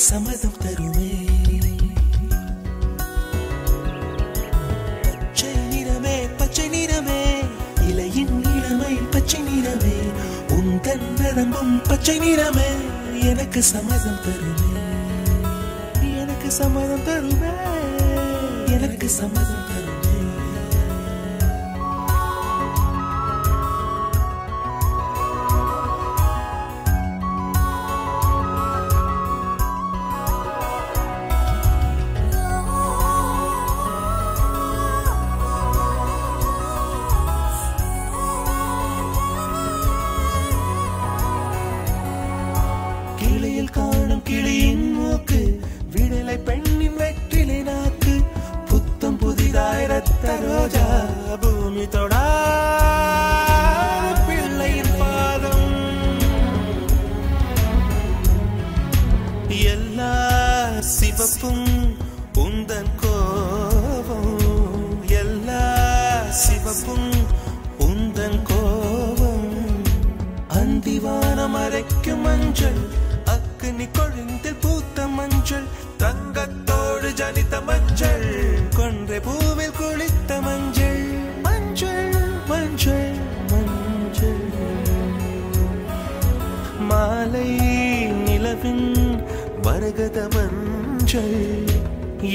சம்மதம் தருமே பச்சை நிறமே இலையின் இளமை பச்சை நிறமே உந்தன் நரம்பும் பச்சை நிறமே எனக்கு சம்மதம் தருமே எனக்கு சம்மதம் தருமே எனக்கு சம்மதம் தருமே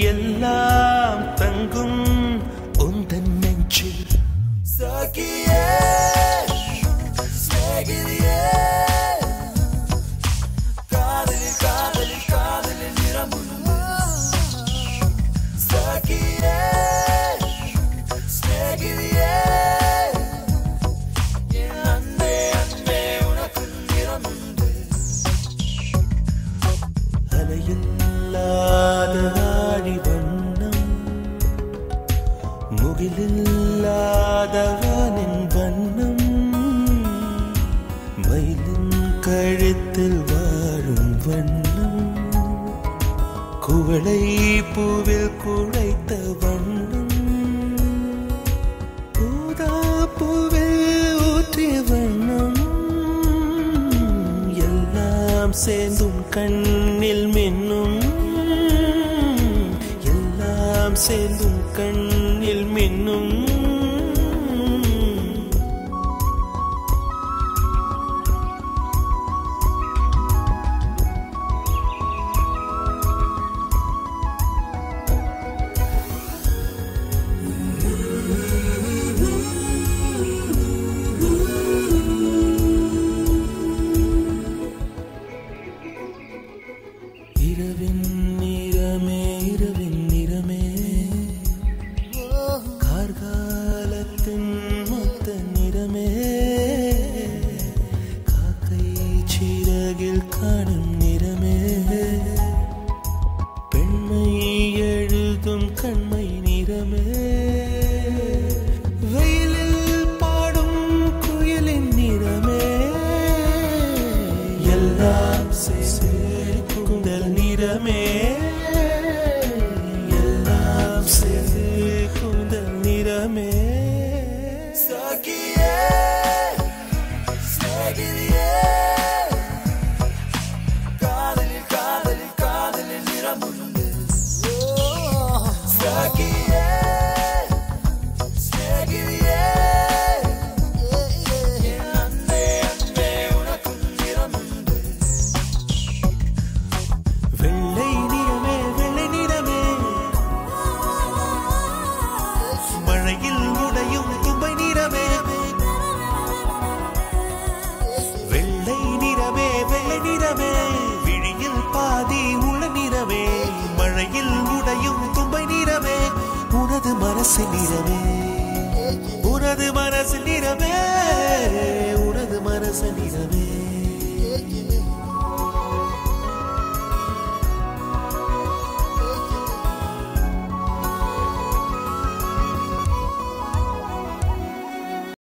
எல்லாம் தங்கும் உந்தன் நெஞ்சில் சகியே ஸ்நேகிதியே காதலில் காதலில் காதலில் நிறமுண்டு சகியே ஸ்நேகிதியே என் அன்பே அன்பே உனக்கு நிறமுண்டு அலையில்லாத முகிலில்லாதவனின் வண்ணம் மயிலின் கழுத்தில் வாழும் வண்ணம் குவளை பூவில் குழைத்த வண்ணம் ஊதா பூவில் ஊற்றிய வண்ணம் எல்லாம் சேர்ந்தும் கண்ணில் மின்னும் எல்லாம் சேர்ந்தும் கண்ணில் மின்னும் இரவின் நிறமே இரவின் நிறமே செல்லிரவே